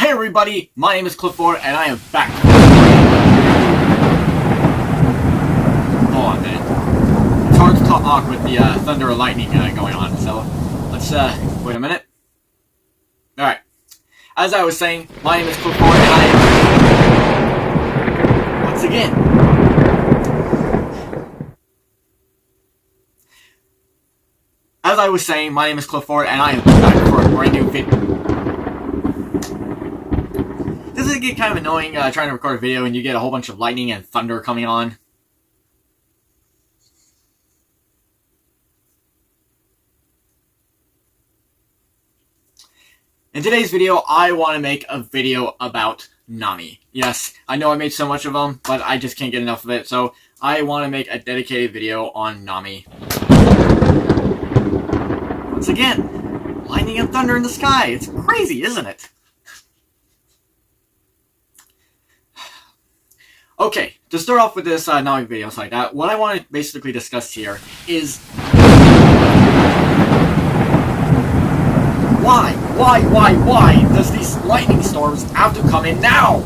Hey everybody, my name is Clif and I am back. Hold on a minute. It's hard to talk with the thunder and lightning going on, so let's wait a minute. Alright. As I was saying, my name is Clif and I am once again As I was saying, my name is Clif and I am back for a brand new video. Does it get kind of annoying trying to record a video and you get a whole bunch of lightning and thunder coming on? In today's video, I want to make a video about Nami. Yes, I know I made so much of them, but I just can't get enough of it, so I want to make a dedicated video on Nami. Once again, lightning and thunder in the sky. It's crazy, isn't it? Okay, to start off with this Nami video like that, what I want to basically discuss here is why does these lightning storms have to come in now?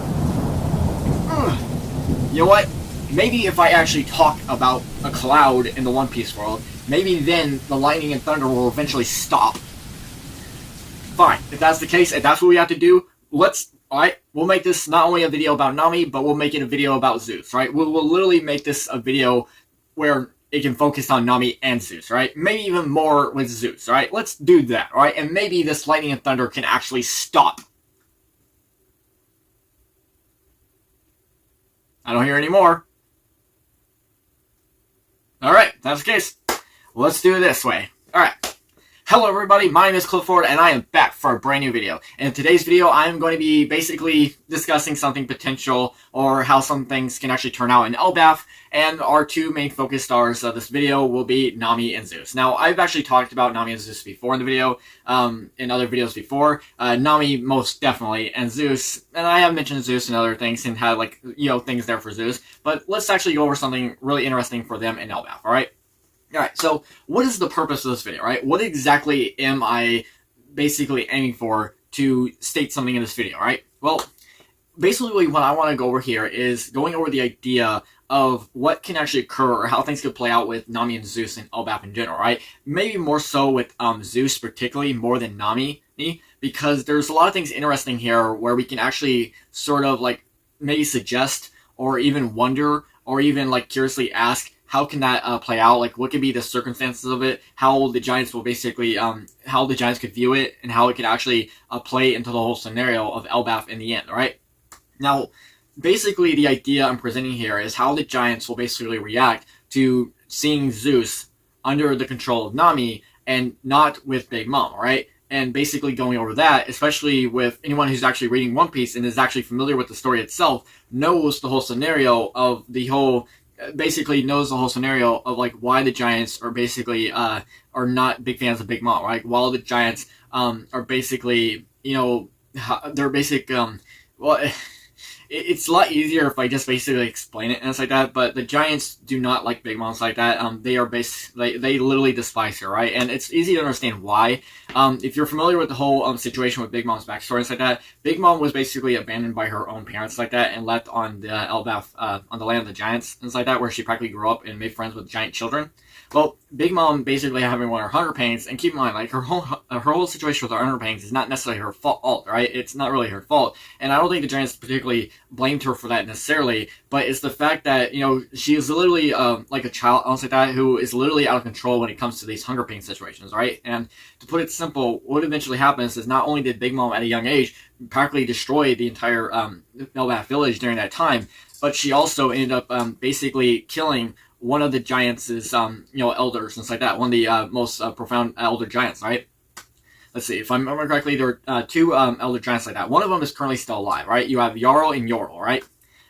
You know what? Maybe if I actually talk about a cloud in the One Piece world, maybe then the lightning and thunder will eventually stop. Fine, if that's the case, if that's what we have to do, alright, we'll make this not only a video about Nami, but we'll make it a video about Zeus, right? We'll literally make this a video where it can focus on Nami and Zeus, right? Maybe even more with Zeus, right? Let's do that, right? And maybe this lightning and thunder can actually stop. I don't hear any more. Alright, that's the case. Let's do it this way. Alright. Hello everybody, my name is Clif and I am back for a brand new video. And in today's video, I'm going to be basically discussing something potential or how some things can actually turn out in Elbaph. And our two main focus stars of this video will be Nami and Zeus. Now, I've actually talked about Nami and Zeus before in the video, in other videos before. Nami most definitely, and Zeus, and I have mentioned Zeus and other things and had things there for Zeus. But let's actually go over something really interesting for them in Elbaph, alright? Alright, so what is the purpose of this video, right? What exactly am I basically aiming for to state something in this video, right? Well, basically what I want to go over here is going over the idea of what can actually occur or how things could play out with Nami and Zeus and Elbaph in general, right? Maybe more so with Zeus particularly more than Nami, because there's a lot of things interesting here where we can actually sort of maybe suggest or even wonder or even curiously ask, how can that play out? What could be the circumstances of it? How the Giants will basically, how the Giants could view it, and how it could actually play into the whole scenario of Elbaph in the end, right? Now, basically the idea I'm presenting here is how the Giants will basically react to seeing Zeus under the control of Nami and not with Big Mom, right? And basically going over that, especially with anyone who's actually reading One Piece and is actually familiar with the story itself, knows the whole scenario of the whole... basically knows the whole scenario of why the Giants are basically are not big fans of Big Mom, right? While the Giants are basically, their basic it's a lot easier if I just basically explain it and it's like that, but the Giants do not like Big Moms like that. They are they literally despise her, right? And it's easy to understand why. If you're familiar with the whole situation with Big Mom's backstory and like that, Big Mom was basically abandoned by her own parents like that and left on the Elbaph, on the land of the Giants and like that, where she practically grew up and made friends with giant children. Well, Big Mom basically having one of her hunger pains, and keep in mind, her whole situation with her hunger pains is not necessarily her fault, right? It's not really her fault, and I don't think the Giants particularly blamed her for that necessarily, but it's the fact that, she is literally, like a child, like that, who is literally out of control when it comes to these hunger pain situations, right? And to put it simple, what eventually happens is not only did Big Mom at a young age practically destroy the entire Elbaph village during that time, but she also ended up basically killing one of the Giants' elders and stuff like that. One of the most profound elder giants, right? Let's see, if I remember correctly, there are two elder giants like that. One of them is currently still alive, right? You have Yarl and Yorl, right?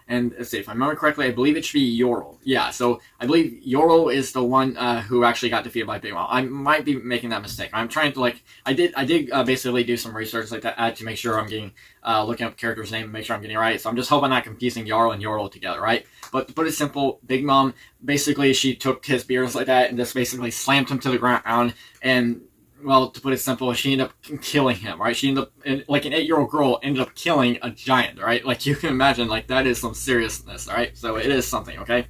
And let's see, if I remember correctly, I believe it should be Yorl. Yeah, so I believe Yorl is the one who actually got defeated by Big Mom. I might be making that mistake. I'm trying to I did basically do some research like that to make sure I'm getting looking up the character's name and make sure I'm getting it right. So I'm just hoping I'm not confusing Yarl and Yorl together, right? But to put it simple, Big Mom basically she took his beers like that and just basically slammed him to the ground and well, to put it simple, she ended up killing him, right? She ended up, like an 8-year-old girl ended up killing a giant, right? Like, you can imagine, like, that is some seriousness, right? So it is something, okay?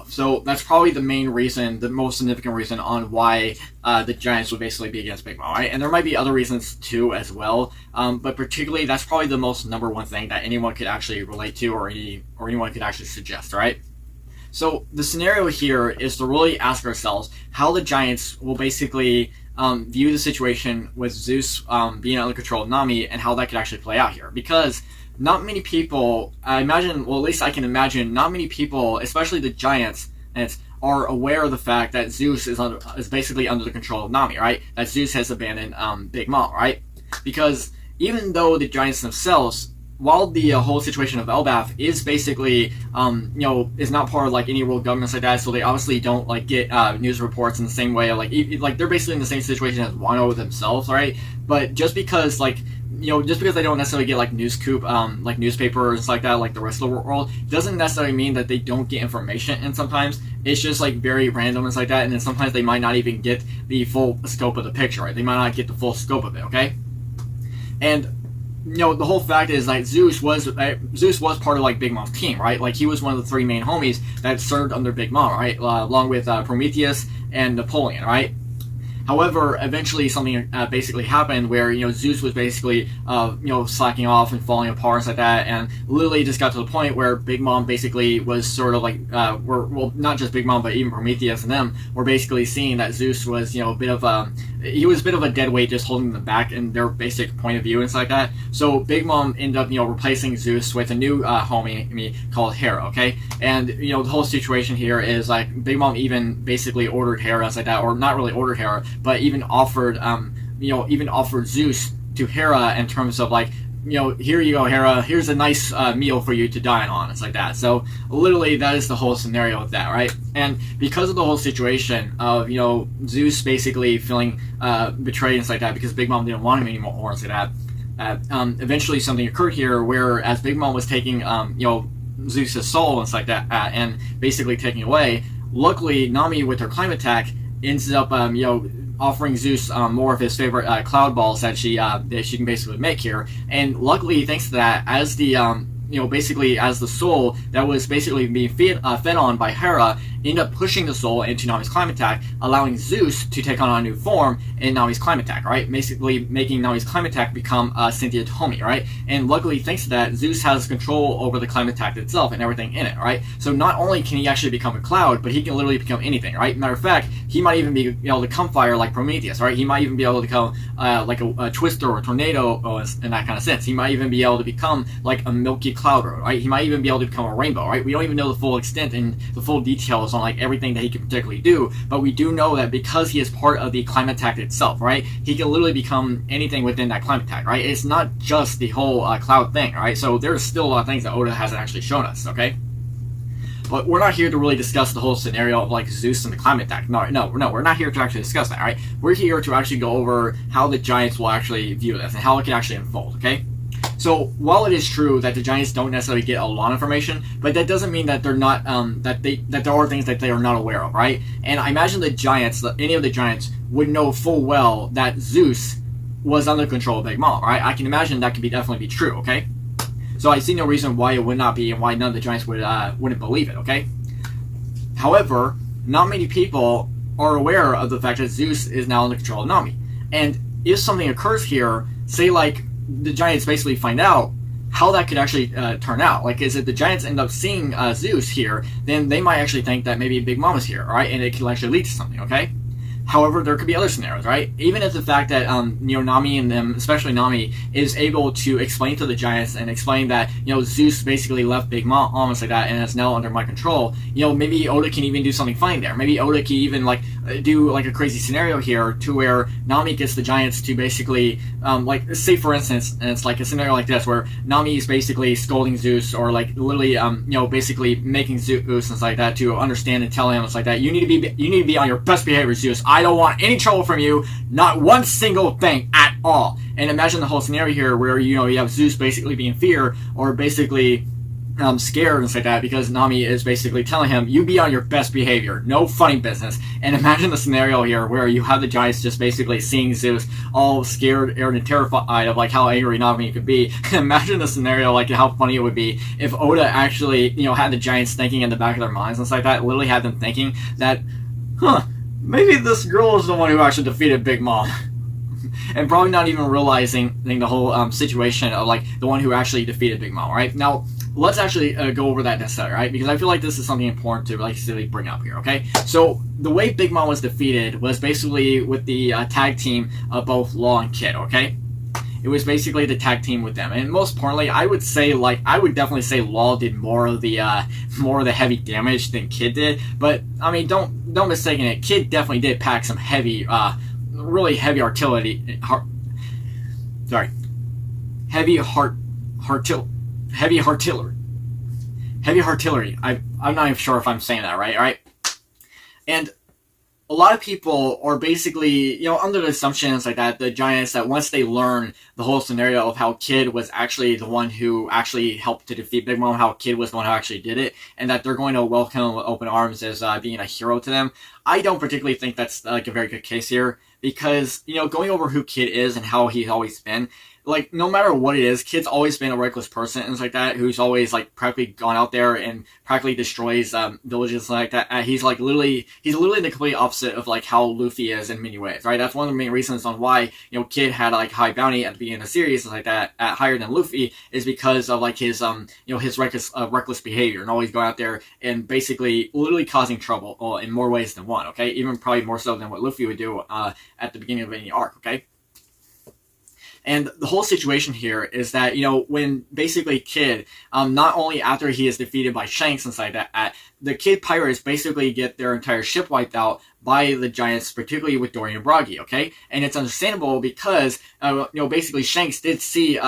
So that's probably the main reason, the most significant reason on why the Giants would basically be against Big Mom, right? And there might be other reasons too as well, but particularly that's probably the most number one thing that anyone could actually relate to, or anyone could actually suggest, right? So the scenario here is to really ask ourselves how the Giants will basically view the situation with Zeus being under control of Nami, and how that could actually play out here, because not many people, I imagine, well, at least I can imagine, not many people, especially the Giants, are aware of the fact that Zeus is basically under the control of Nami, right? That Zeus has abandoned Big Mom, right? Because even though the Giants themselves, while the whole situation of Elbaf is basically, is not part of like any world governments like that, so they obviously don't like get news reports in the same way, like they're basically in the same situation as Wano themselves, right? But just because just because they don't necessarily get like news scoop, like newspapers like that, like the rest of the world, doesn't necessarily mean that they don't get information. And sometimes it's just like very random and like that, and then sometimes they might not even get the full scope of the picture, right? They might not get the full scope of it, okay? And the whole fact is like Zeus was part of like Big Mom's team, right? Like he was one of the 3 main homies that served under Big Mom, right? Along with Prometheus and Napoleon, right? However, eventually something basically happened where, Zeus was basically, slacking off and falling apart and stuff like that, and literally just got to the point where Big Mom basically was sort of like, not just Big Mom, but even Prometheus and them were basically seeing that Zeus was, a bit of a dead weight, just holding them back in their basic point of view and stuff like that. So Big Mom ended up, replacing Zeus with a new homie called Hera, okay? And, the whole situation here is like Big Mom even basically ordered Hera and stuff like that, or not really ordered Hera, but even offered, offered Zeus to Hera in terms of like, here you go, Hera, here's a nice meal for you to dine on. It's like that. So literally that is the whole scenario of that, right? And because of the whole situation of, Zeus basically feeling betrayed and stuff like that because Big Mom didn't want him anymore and like that, eventually something occurred here where as Big Mom was taking, Zeus's soul and stuff like that, and basically taking away, luckily Nami with her climate attack ends up, offering Zeus more of his favorite cloud balls that she can basically make here. And luckily, thanks to that, as the basically as the soul that was basically being fed on by Hera ended up pushing the soul into Nami's climate attack, allowing Zeus to take on a new form in Nami's climate attack, right? Basically making Nami's climate attack become a sentient homie, right? And luckily, thanks to that, Zeus has control over the climate attack itself and everything in it, right? So not only can he actually become a cloud, but he can literally become anything, right? Matter of fact, he might even be able to become fire like Prometheus, right? He might even be able to become like a twister or a tornado in that kind of sense. He might even be able to become like a milky cloud road, right? He might even be able to become a rainbow, right? We don't even know the full extent and the full details on like everything that he can particularly do, but we do know that because he is part of the climate attack itself, right? He can literally become anything within that climate attack, right? It's not just the whole cloud thing, right? So there's still a lot of things that Oda hasn't actually shown us, okay? But we're not here to really discuss the whole scenario of like Zeus and the climate attack. No, we're not here to actually discuss that, right? We're here to actually go over how the Giants will actually view this and how it can actually unfold, okay? So while it is true that the Giants don't necessarily get a lot of information, but that doesn't mean that they're not that there are things that they are not aware of, right? And I imagine the Giants, any of the Giants, would know full well that Zeus was under control of Big Mom, right? I can imagine that could definitely be true, okay? So I see no reason why it would not be, and why none of the Giants wouldn't believe it, okay? However, not many people are aware of the fact that Zeus is now under control of Nami. And if something occurs here, say like the Giants basically find out how that could actually turn out. Like, is if the Giants end up seeing Zeus here, then they might actually think that maybe Big Mom is here, right? And it could actually lead to something, okay? However, there could be other scenarios, right? Even if the fact that, Nami and them, especially Nami, is able to explain to the Giants and explain that, Zeus basically left Big Mom, almost like that, and it's now under my control, maybe Oda can even do something funny there. Maybe Oda can even, do, a crazy scenario here to where Nami gets the Giants to basically, say, for instance, and it's like a scenario like this where Nami is basically scolding Zeus or, literally, basically making Zeus and stuff like that to understand and tell him, it's like that, you need to be on your best behavior, Zeus. I don't want any trouble from you, not one single thing at all. And imagine the whole scenario here where, you have Zeus basically being fear, or basically, scared and stuff like that because Nami is basically telling him, you be on your best behavior, no funny business. And imagine the scenario here where you have the giants just basically seeing Zeus all scared and terrified of like how angry Nami could be. Imagine the scenario, like how funny it would be if Oda actually, had the giants thinking in the back of their minds and stuff like that, literally had them thinking that, maybe this girl is the one who actually defeated Big Mom. And probably not even realizing the whole situation of like the one who actually defeated Big Mom, right? Now, let's actually go over that necessarily, right? Because I feel like this is something important to like bring up here, okay? So the way Big Mom was defeated was basically with the tag team of both Law and Kid, okay? It was basically the tag team with them, and most importantly, I would definitely say Law did more of the heavy damage than Kid did. But I mean, don't mistake it. Kid definitely did pack some heavy, really heavy artillery. Heavy artillery. I'm not even sure if I'm saying that right. All right, and a lot of people are basically, under the assumptions like that, the giants, that once they learn the whole scenario of how Kid was actually the one who actually helped to defeat Big Mom, how Kid was the one who actually did it, and that they're going to welcome him with open arms as being a hero to them. I don't particularly think that's like a very good case here, because, going over who Kid is and how he's always been, like, no matter what it is, Kid's always been a reckless person and like that, who's always like practically gone out there and practically destroys villages like that. He's literally the complete opposite of like how Luffy is in many ways, right? That's one of the main reasons on why Kid had like high bounty at the beginning of the series and like that, higher than Luffy, is because of like his his reckless behavior and always going out there and basically literally causing trouble in more ways than one. Okay, even probably more so than what Luffy would do at the beginning of any arc. Okay. And the whole situation here is that, when basically Kid, not only after he is defeated by Shanks and stuff like that, the Kid pirates basically get their entire ship wiped out by the giants, particularly with Dory and Broggy, okay? And it's understandable because, basically Shanks did see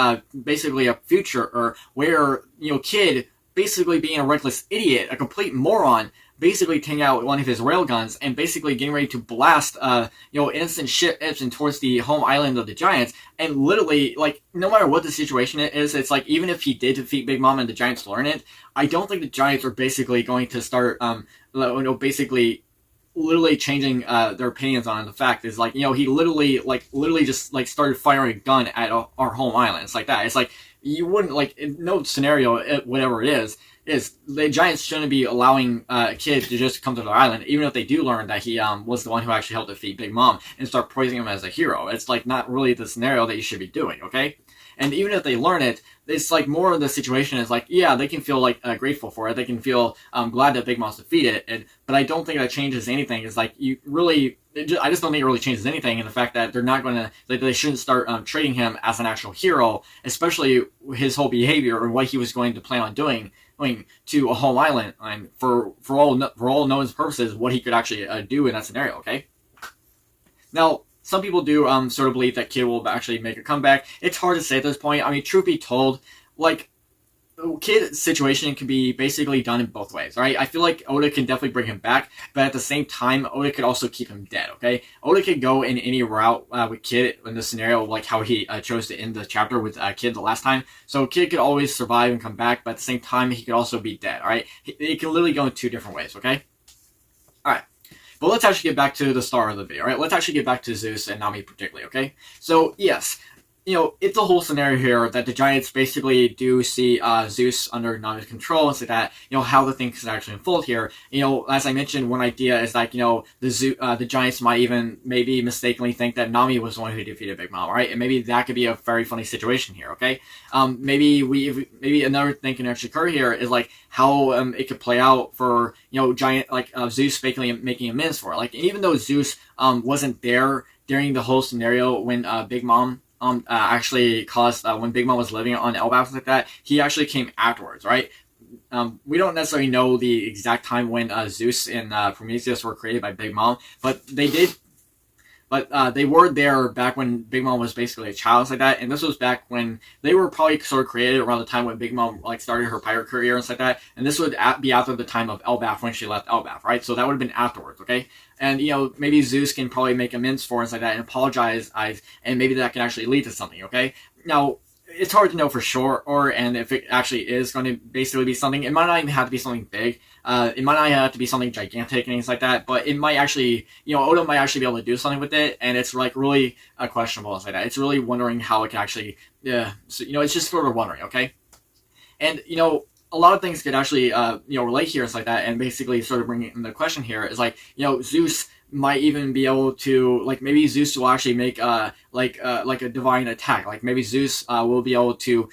basically a future or where, Kid basically being a reckless idiot, a complete moron, basically taking out one of his railguns and basically getting ready to blast, innocent ships and towards the home island of the giants. And literally, like, no matter what the situation is, it's like, even if he did defeat Big Mom and the giants learn it, I don't think the giants are basically going to start, basically literally changing their opinions on it. The fact is, like, he literally just, like, started firing a gun at our home island. It's like that. It's like, you wouldn't, like, in no scenario, whatever it is the giants shouldn't be allowing Kid to just come to their island, even if they do learn that he was the one who actually helped defeat Big Mom, and start praising him as a hero. It's like not really the scenario that you should be doing, okay? And even if they learn it, it's like more of the situation is like, yeah, they can feel like grateful for it. They can feel glad that Big Mom's defeated. But I don't think that changes anything. It's like I just don't think it really changes anything in the fact that they're not going to, they shouldn't start treating him as an actual hero, especially his whole behavior or what he was going to plan on doing to a home island, and for all known purposes, what he could actually do in that scenario. Okay. Now, some people do sort of believe that Kid will actually make a comeback. It's hard to say at this point. I mean, truth be told, like, Kid's situation can be basically done in both ways, right? I feel like Oda can definitely bring him back, but at the same time, Oda could also keep him dead, okay? Oda could go in any route with Kid in the scenario, like how he chose to end the chapter with Kid the last time. So Kid could always survive and come back, but at the same time, he could also be dead, all right? He can literally go in two different ways, okay? All right. But let's actually get back to the star of the video, right? Let's actually get back to Zeus and Nami particularly, okay? So, yes, it's a whole scenario here that the giants basically do see Zeus under Nami's control and so that, how the things can actually unfold here. As I mentioned, one idea is like, the giants might even maybe mistakenly think that Nami was the one who defeated Big Mom, right? And maybe that could be a very funny situation here, okay? Maybe another thing can actually occur here is like how it could play out for, giant, like Zeus basically making amends for it. Like, even though Zeus wasn't there during the whole scenario when Big Mom actually caused when Big Mom was living on Elbaf like that, he actually came afterwards, right? We don't necessarily know the exact time when Zeus and Prometheus were created by Big Mom, but they did. But they were there back when Big Mom was basically a child like that, and this was back when they were probably sort of created around the time when Big Mom like started her pirate career and stuff like that, and this would be after the time of Elbaf when she left Elbaf, right? So that would have been afterwards, okay? And maybe Zeus can probably make amends for it like that and apologize, and maybe that can actually lead to something, okay? Now, it's hard to know for sure, and if it actually is going to basically be something, it might not even have to be something big. It might not have to be something gigantic and things like that, but it might actually, Oda might actually be able to do something with it, and it's like really questionable and like that. It's really wondering how it can actually, so, it's just sort of wondering, okay? And, a lot of things could actually, relate here and like that, and basically sort of bring in the question here is like, Zeus might even be able to, like, maybe Zeus will actually make like a divine attack. Like maybe Zeus will be able to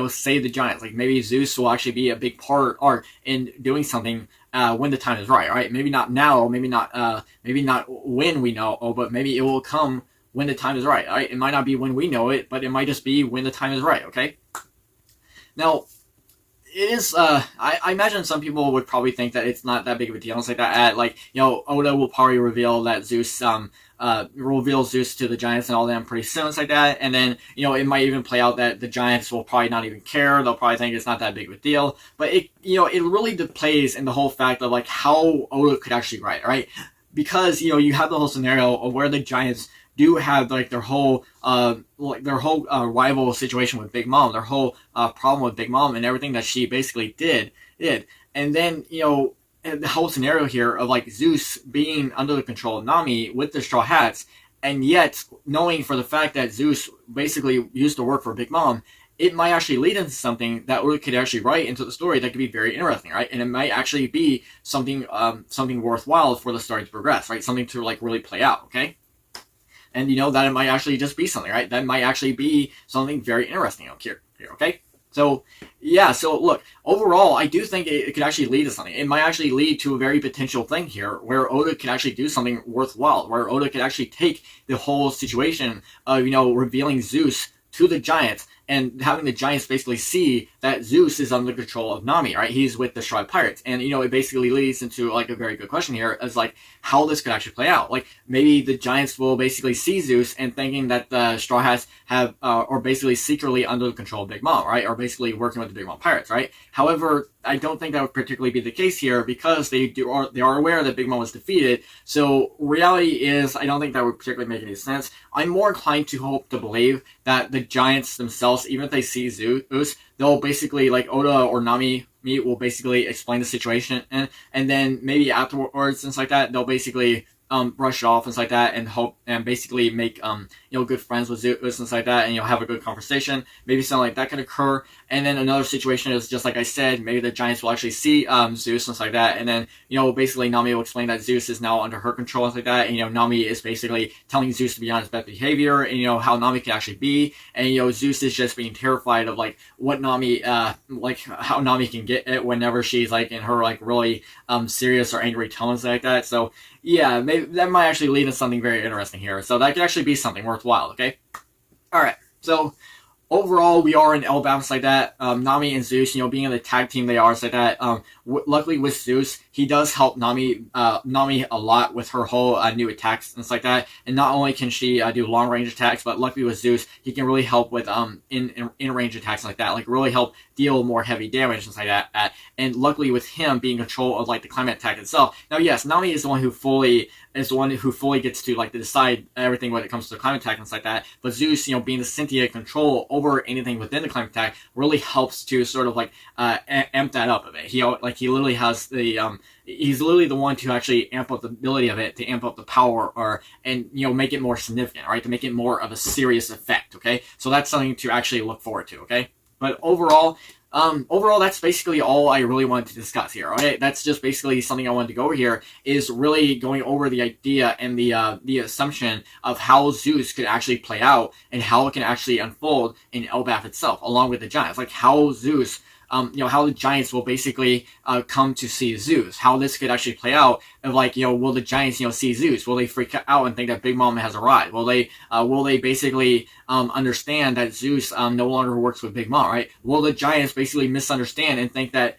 save the giants. Like maybe Zeus will actually be a big part in doing something when the time is right. Right? Maybe not now. Maybe not when we know. But maybe it will come when the time is right. Right? It might not be when we know it, but it might just be when the time is right. Okay. Now, it is, I imagine some people would probably think that it's not that big of a deal. It's like that, Oda will probably reveal that Zeus, reveal Zeus to the giants and all them pretty soon. It's like that. And then, it might even play out that the giants will probably not even care. They'll probably think it's not that big of a deal. But it really plays in the whole fact of like how Oda could actually write, right? Because, you have the whole scenario of where the giants do have like their whole rival situation with Big Mom, their whole problem with Big Mom and everything that she basically did, and then the whole scenario here of like Zeus being under the control of Nami with the Straw Hats, and yet knowing for the fact that Zeus basically used to work for Big Mom, it might actually lead into something that we could actually write into the story that could be very interesting, right? And it might actually be something worthwhile for the story to progress, right? Something to like really play out, okay? And that it might actually just be something, right? That might actually be something very interesting here, okay? So, yeah, so look, overall, I do think it could actually lead to something. It might actually lead to a very potential thing here where Oda could actually do something worthwhile, where Oda could actually take the whole situation of, revealing Zeus to the giants and having the giants basically see that Zeus is under control of Nami, right? He's with the Straw Pirates. And, it basically leads into, like, a very good question here as, like, how this could actually play out. Like, maybe the giants will basically see Zeus and thinking that the Straw Hats are basically secretly under the control of Big Mom, right? Or basically working with the Big Mom Pirates, right? However, I don't think that would particularly be the case here because they are aware that Big Mom was defeated. So reality is, I don't think that would particularly make any sense. I'm more inclined to hope to believe that the giants themselves, even if they see Zeus, they'll basically, like, Oda or Nami will basically explain the situation, and then maybe afterwards, things like that, they'll basically brush it off and like that, and hope and basically make good friends with Zeus and like that, and have a good conversation. Maybe something like that could occur. And then another situation is just like I said, maybe the giants will actually see Zeus and like that, and then basically Nami will explain that Zeus is now under her control and like that, and Nami is basically telling Zeus to be on his best behavior, and how Nami can actually be, and Zeus is just being terrified of like what Nami like how Nami can get it whenever she's like in her like really serious or angry tones like that. So yeah, maybe that might actually lead to something very interesting here. So that could actually be something worthwhile, okay? Alright, so overall, we are in Elbaph like that. Nami and Zeus, being in the tag team they are like that. Luckily with Zeus, he does help Nami a lot with her whole new attacks and stuff like that. And not only can she do long range attacks, but luckily with Zeus, he can really help with in range attacks like that, like really help deal more heavy damage and stuff like that. And luckily with him being in control of like the climate attack itself. Now yes, Nami is the one who fully gets to like to decide everything when it comes to the climate attack and stuff like that. But Zeus, being the sentient control over anything within the climate attack really helps to sort of like amp that up a bit. He literally has the he's literally the one to actually amp up the ability of it, to amp up the power, and make it more significant, right? To make it more of a serious effect, okay? So that's something to actually look forward to, okay? But overall, that's basically all I really wanted to discuss here, okay? That's just basically something I wanted to go over here, is really going over the idea and the assumption of how Zeus could actually play out and how it can actually unfold in Elbaph itself, along with the giants. Like how Zeus, how the giants will basically come to see Zeus. How this could actually play out of like, will the giants, see Zeus? Will they freak out and think that Big Mom has arrived? Will they basically understand that Zeus no longer works with Big Mom, right? Will the giants basically misunderstand and think that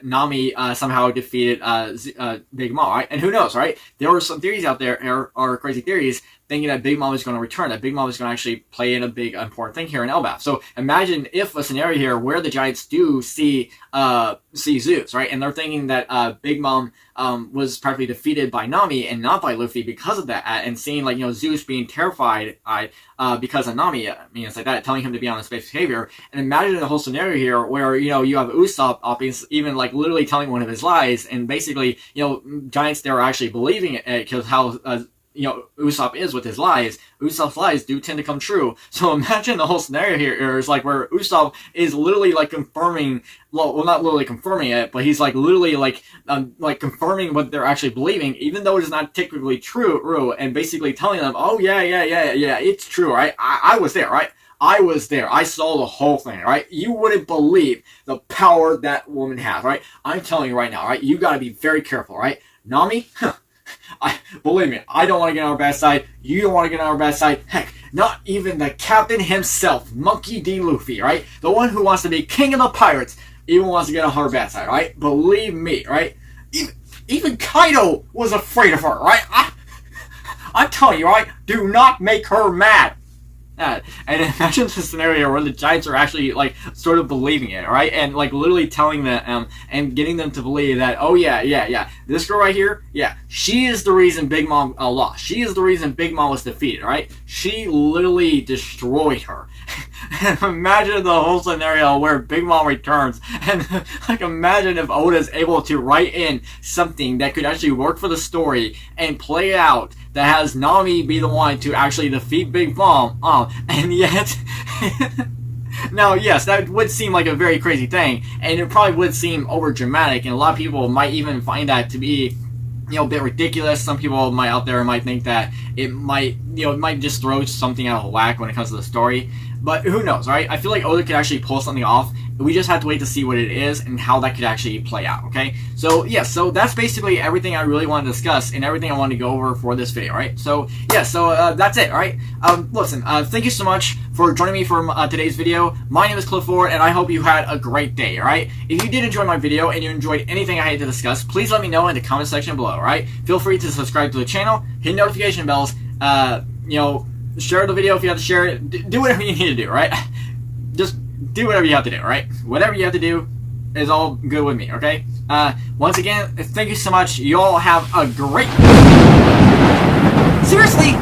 Nami somehow defeated Big Mom, right? And who knows, right? There are some theories out there, are crazy theories, thinking that Big Mom is going to return, that Big Mom is going to actually play in a big important thing here in Elbaf. So imagine if a scenario here where the Giants do see Zeus, right? And they're thinking that Big Mom was practically defeated by Nami and not by Luffy because of that, and seeing like, you know, Zeus being terrified because of Nami, I mean, it's like that, telling him to be on his best behavior. And imagine the whole scenario here where, you know, you have Usopp even like literally telling one of his lies, and basically, you know, Giants there are actually believing it because how you know, Usopp is with his lies. Usopp's lies do tend to come true. So imagine the whole scenario here is like where Usopp is literally like confirming, well, not literally confirming it, but he's like literally like confirming what they're actually believing, even though it is not technically true, and basically telling them, oh yeah, it's true, right? I was there, right? I was there. I saw the whole thing, right? You wouldn't believe the power that woman has, right? I'm telling you right now, right? You gotta be very careful, right? Nami, believe me, I don't want to get on our bad side. You don't want to get on our bad side. Heck, not even the captain himself, Monkey D. Luffy, right? The one who wants to be king of the pirates, even wants to get on her bad side, right? Believe me, right? Even Kaido was afraid of her, right? I'm telling you, right? Do not make her mad. And imagine the scenario where the Giants are actually like sort of believing it, right? And like literally telling them and getting them to believe that, oh yeah, this girl right here, yeah, she is the reason Big Mom lost. She is the reason Big Mom was defeated, right? She literally destroyed her. And imagine the whole scenario where Big Mom returns, and like imagine if Oda's able to write in something that could actually work for the story and play out that has Nami be the one to actually defeat Big Mom, and yet now yes, that would seem like a very crazy thing, and it probably would seem over dramatic, and a lot of people might even find that to be, you know, a bit ridiculous. Some people out there might think that it might, you know, it might just throw something out of whack when it comes to the story. But who knows, right? I feel like Oda could actually pull something off. We just have to wait to see what it is and how that could actually play out, okay? So, yeah, so that's basically everything I really want to discuss and everything I want to go over for this video, right? So, yeah, so that's it, right? Listen, thank you so much for joining me for today's video. My name is Clif, and I hope you had a great day, alright? If you did enjoy my video and you enjoyed anything I had to discuss, please let me know in the comment section below, alright? Feel free to subscribe to the channel, hit notification bells, you know, share the video if you have to share it. Do whatever you need to do, right? Just do whatever you have to do, right? Whatever you have to do is all good with me, okay? Once again, thank you so much. You all have a great... Seriously?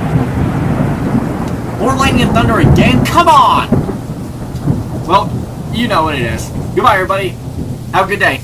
More lightning and thunder again? Come on! Well, you know what it is. Goodbye, everybody. Have a good day.